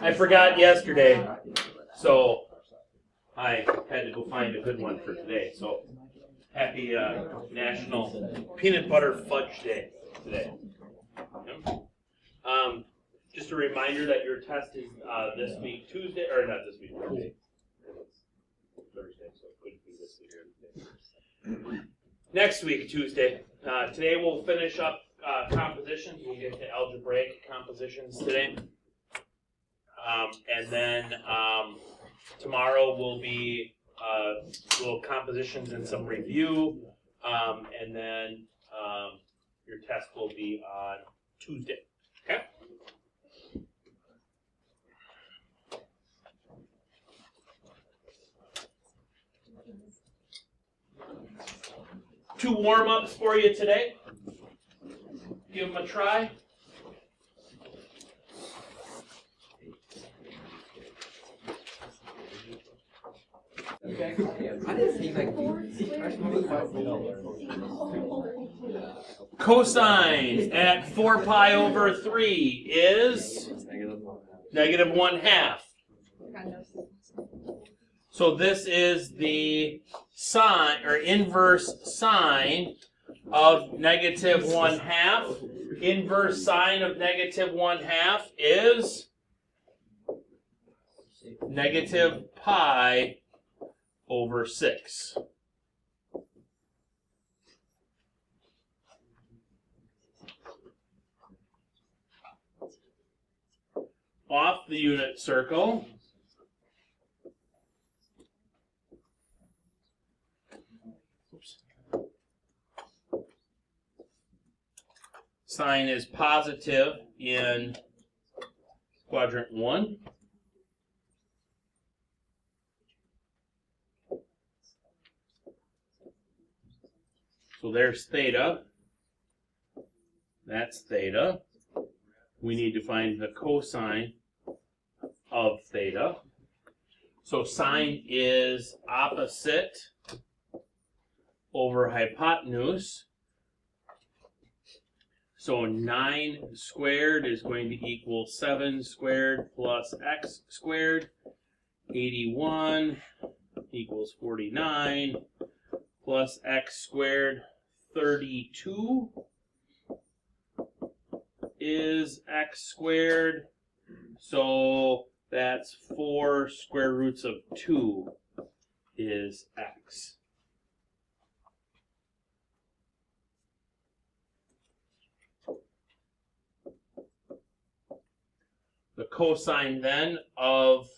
I forgot yesterday, so I had to go find a good one for today. So happy National Peanut Butter Fudge Day today. Just a reminder that your test is this week Tuesday, or not this week, Thursday. Thursday, so it couldn't be this week. Next week, Tuesday. Today we'll finish up compositions. We'll get to algebraic compositions today. And then tomorrow will be little compositions and some review. And then your test will be on Tuesday. Okay? Two warm-ups for you today. Give them a try. Okay. Cosine at 4 pi over 3 is negative 1/2. So this is the sine or inverse sine of negative 1/2. Inverse sine of negative 1/2 is negative pi over 6. Off the unit circle. Sine is positive in quadrant 1. So there's theta. That's theta. We need to find the cosine of theta. So sine is opposite over hypotenuse. So 9 squared is going to equal 7 squared plus x squared. 81 equals 49 plus x squared. 32 is x squared. So that's 4 square roots of 2 is x. The cosine then of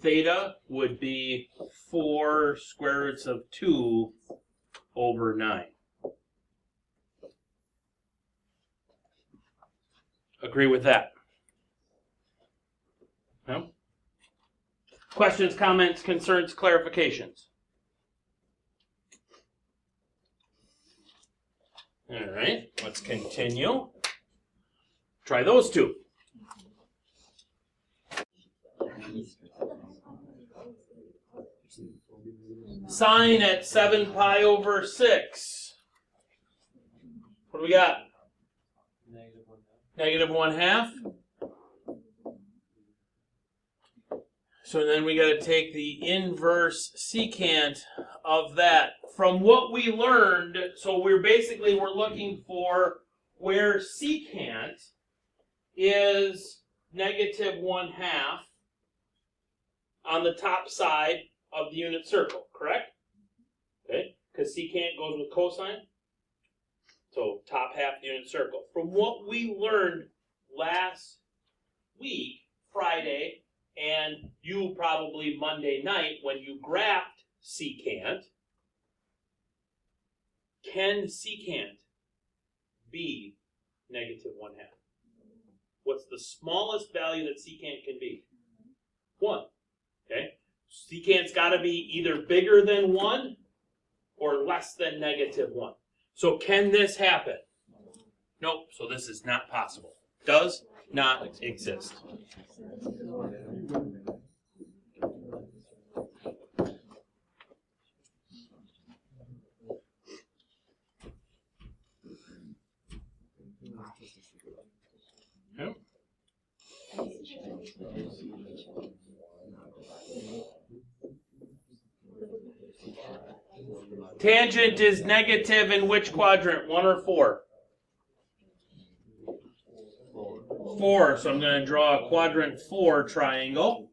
theta would be 4 square roots of 2 over 9. Agree with that? No? Questions, comments, concerns, clarifications? All right, let's continue. Try those two. Sine at 7 pi over 6. What do we got? Negative 1/2. So then we got to take the inverse secant of that. From what we learned, so we're looking for where secant is negative 1/2 on the top side of the unit circle, correct? Okay, because secant goes with cosine. So top half of the unit circle. From what we learned last week, Friday, and you probably Monday night when you graphed secant, can secant be negative 1/2? What's the smallest value that secant can be? 1. Okay? Secant's got to be either bigger than 1 or less than negative 1. So can this happen? Nope. So this is not possible. Does not exist. Okay. Tangent is negative in which quadrant? 1 or 4? 4. So I'm going to draw a quadrant 4 triangle.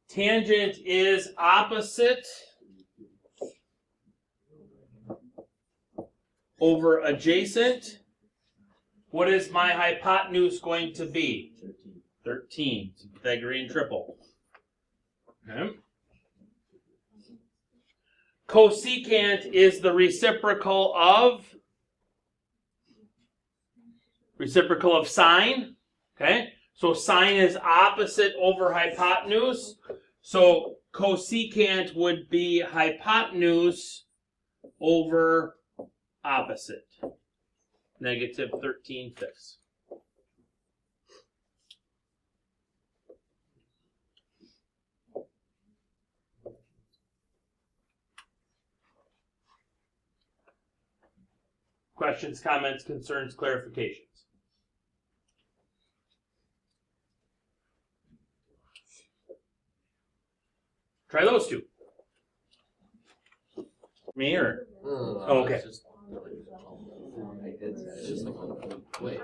Tangent is opposite over adjacent. What is my hypotenuse going to be? 13. It's a Pythagorean triple. Okay. Cosecant is the reciprocal of sine. Okay. So sine is opposite over hypotenuse. So cosecant would be hypotenuse over opposite. Negative 13/5. Questions, comments, concerns, clarifications? Try those two. Me or? Oh, okay. It's just like, wait.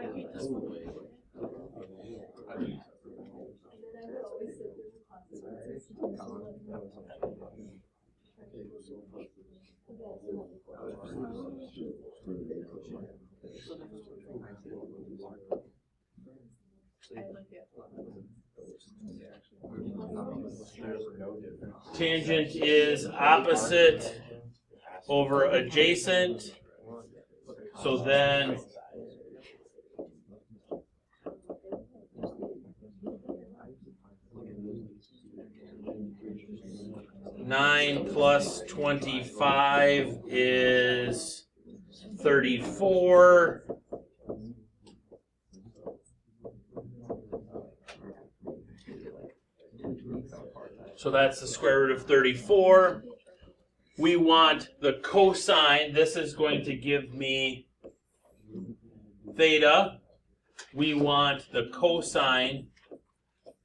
Tangent is opposite over adjacent. So then nine plus 25 is 34. So that's the square root of 34. We want the cosine. This is going to give me theta. We want the cosine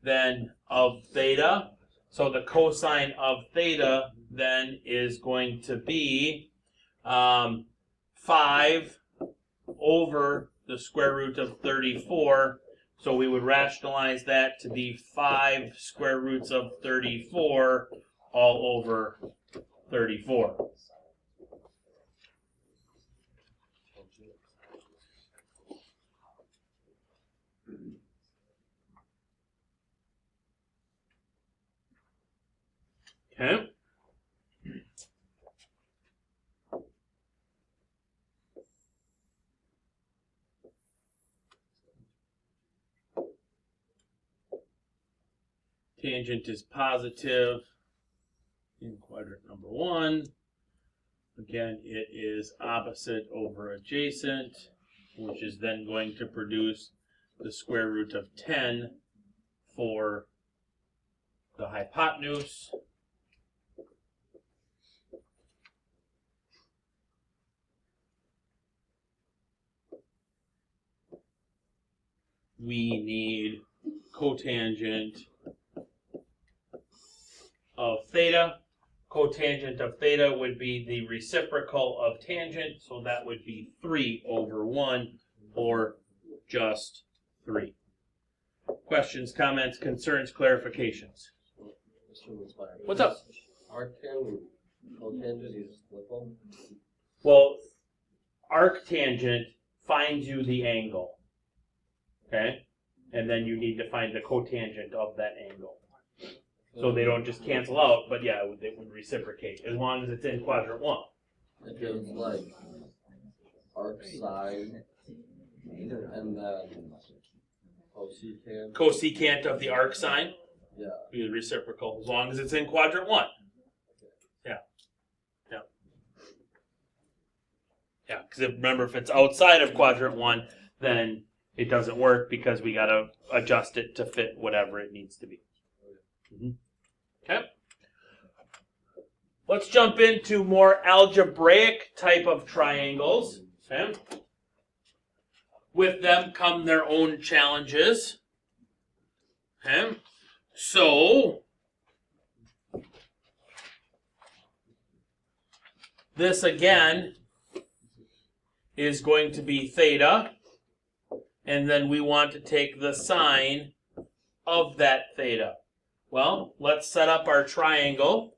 then of theta. So the cosine of theta then is going to be 5 over the square root of 34. So we would rationalize that to be 5 square roots of 34 all over 34. Okay. Tangent is positive in quadrant number 1. Again, it is opposite over adjacent, which is then going to produce the square root of 10 for the hypotenuse. We need cotangent of theta. Cotangent of theta would be the reciprocal of tangent, so that would be 3 over 1, or just 3. Questions, comments, concerns, clarifications? What's up? Arctan, cotangent is flip. Well, arctangent finds you the angle. Okay? And then you need to find the cotangent of that angle. So they don't just cancel out, but yeah, they would reciprocate as long as it's in quadrant 1. It goes like arc sine and then cosecant. Cosecant of the arc sine. Yeah. Be the reciprocal as long as it's in quadrant 1. Yeah. Yeah. Yeah, because remember, if it's outside of quadrant 1, then it doesn't work because we got to adjust it to fit whatever it needs to be. Okay. Let's jump into more algebraic type of triangles. Okay. With them come their own challenges. Okay. So, this again is going to be theta, and then we want to take the sine of that theta. Well, let's set up our triangle.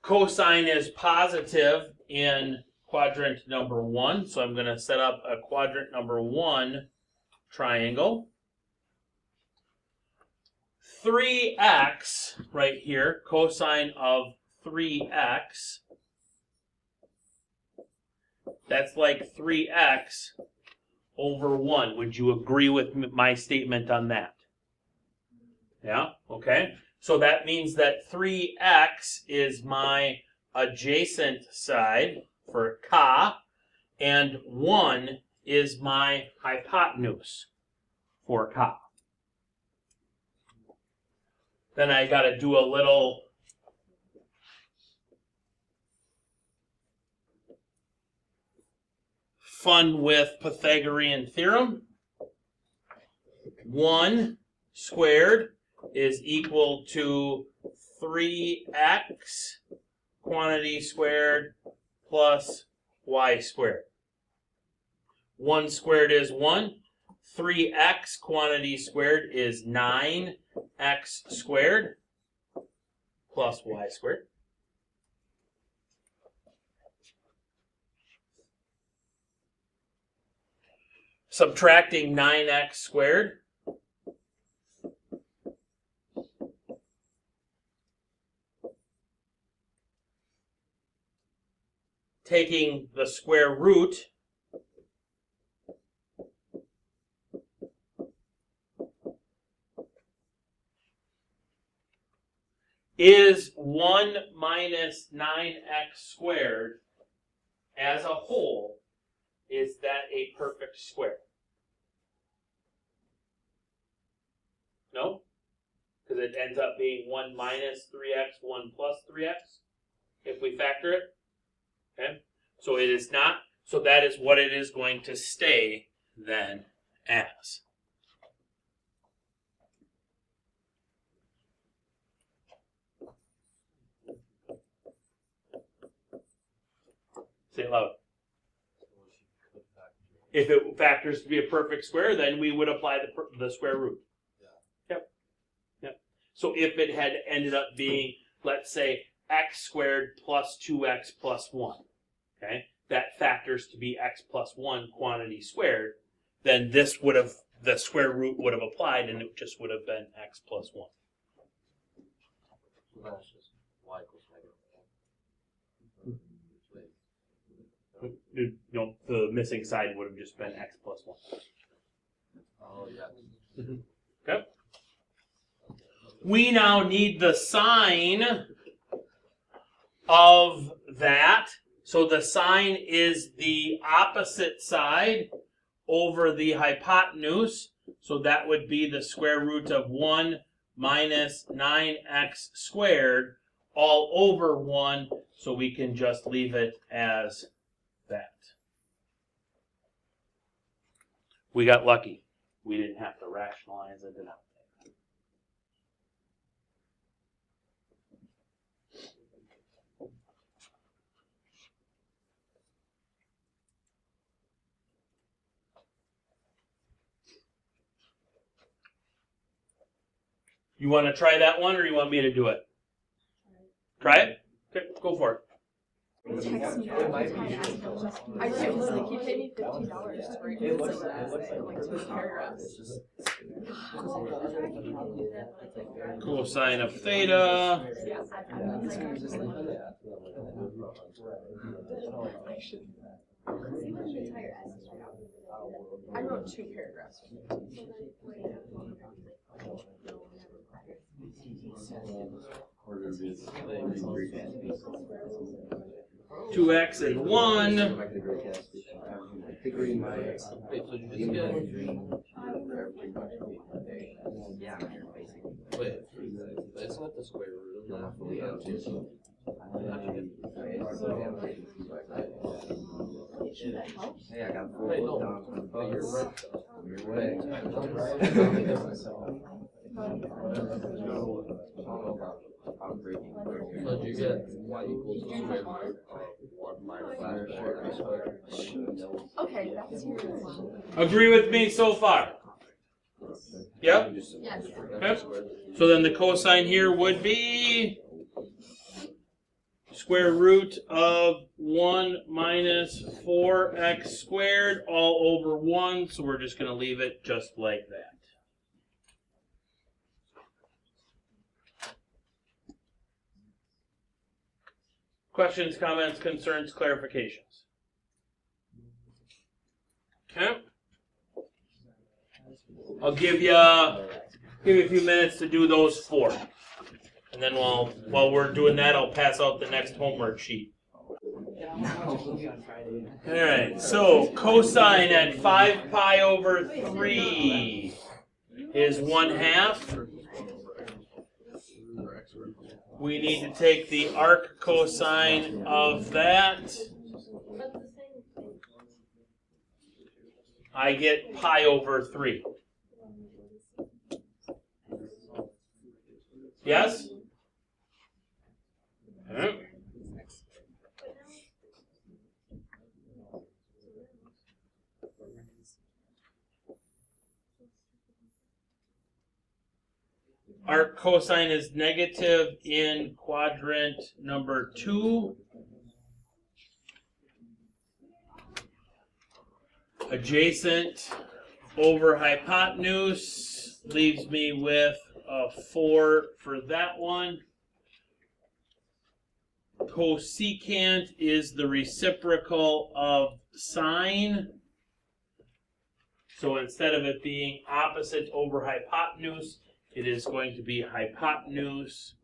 Cosine is positive in quadrant number 1, so I'm going to set up a quadrant number 1 triangle. 3x right here, cosine of 3x, that's like 3x over 1. Would you agree with my statement on that? Yeah, okay. So that means that 3x is my adjacent side for ka, and 1 is my hypotenuse for ka. Then I got to do a little fun with Pythagorean theorem. 1 squared is equal to 3x quantity squared plus y squared. 1 squared is 1. 3x quantity squared is 9x squared plus y squared. Subtracting 9x squared taking the square root is 1 minus 9x squared as a whole. Is that a perfect square? No? Because it ends up being 1 minus 3x, 1 plus 3x, if we factor it. Okay? So it is not. So that is what it is going to stay then as. Say it loud. If it factors to be a perfect square, then we would apply the square root. Yep. Yep. So if it had ended up being, let's say, x squared plus 2x plus 1, okay, that factors to be x plus 1 quantity squared, then this would have, the square root would have applied, and it just would have been x plus 1. So that's just y equals negative. You know, the missing side would have just been x plus 1. Oh, yeah. Okay. We now need the sine of that. So the sine is the opposite side over the hypotenuse. So that would be the square root of 1 minus 9x squared all over 1. So we can just leave it as that. We got lucky. We didn't have to rationalize it enough. You want to try that one, or you want me to do it? Try it? Okay, go for it. I do. It's like he paid me $15 to write this like 2 paragraphs. Cosine of theta. I wrote 2 paragraphs. Two X and 1. Wait, so did you just get? Wait, that's not the square root of that. Hey, I got four Wait, no, down. but you're right. Your way. I'm breaking. So did you get y equals the square root of 1 minus x squared? Okay, that's your one. Agree with me so far? Yep. Yes. Okay. So then the cosine here would be square root of 1 minus 4x squared all over 1. So we're just going to leave it just like that. Questions, comments, concerns, clarifications? Okay. I'll give you a few minutes to do those 4. And then while we're doing that, I'll pass out the next homework sheet. Alright, so cosine at 5 pi over 3 is 1/2. We need to take the arc cosine of that. I get pi over 3. Yes? Okay. Arc cosine is negative in quadrant number 2. Adjacent over hypotenuse leaves me with a 4 for that one. Cosecant is the reciprocal of sine. So instead of it being opposite over hypotenuse, it is going to be hypotenuse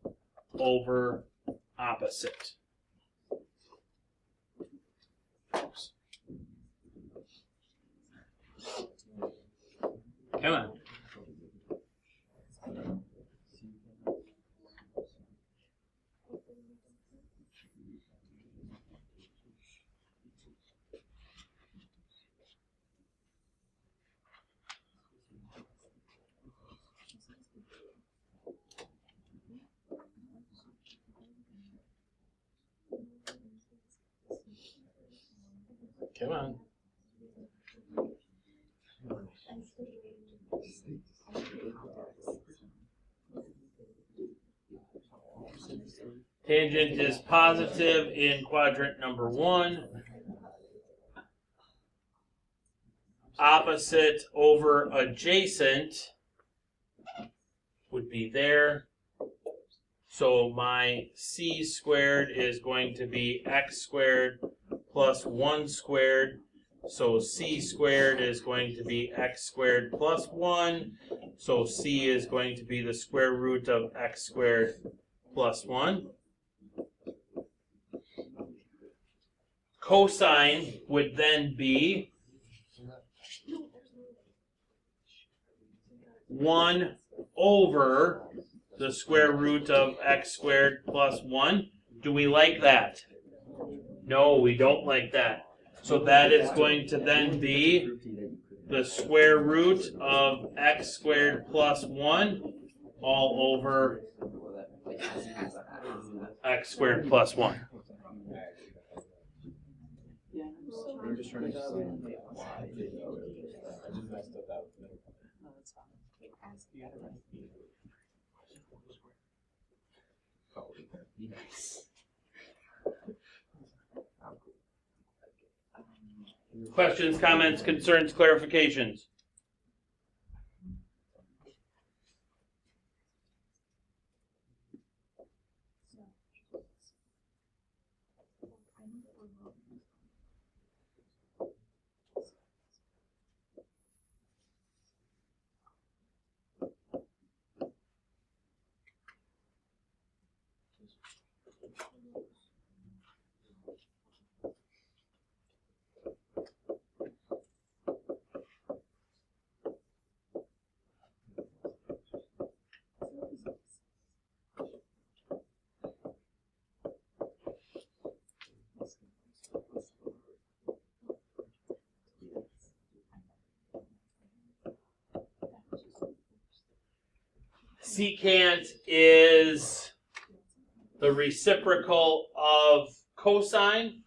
over opposite. Oops. Come on. Come on. Tangent is positive in quadrant number 1. Opposite over adjacent would be there. So my c squared is going to be x squared plus 1 squared. So c squared is going to be x squared plus 1. So c is going to be the square root of x squared plus 1. Cosine would then be 1 over the square root of x squared plus 1. Do we like that? No, we don't like that. So that is going to then be the square root of x squared plus 1 all over x squared plus 1. I'm just trying to explain why. Questions, comments, concerns, clarifications? secant is the reciprocal of cosine.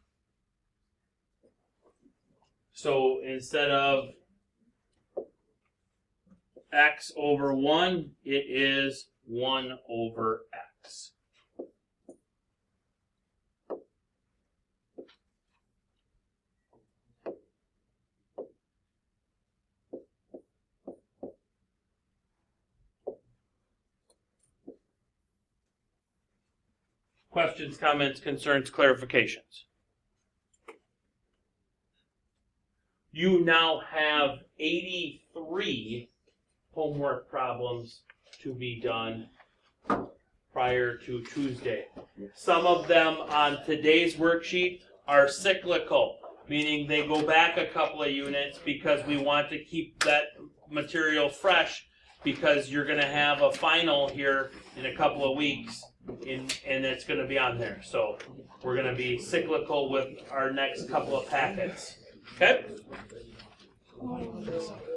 So instead of x over 1, it is 1 over x. Questions, comments, concerns, clarifications? You now have 83 homework problems to be done prior to Tuesday. Some of them on today's worksheet are cyclical, meaning they go back a couple of units because we want to keep that material fresh because you're going to have a final here in a couple of weeks and it's going to be on there. So we're going to be cyclical with our next couple of packets. Okay?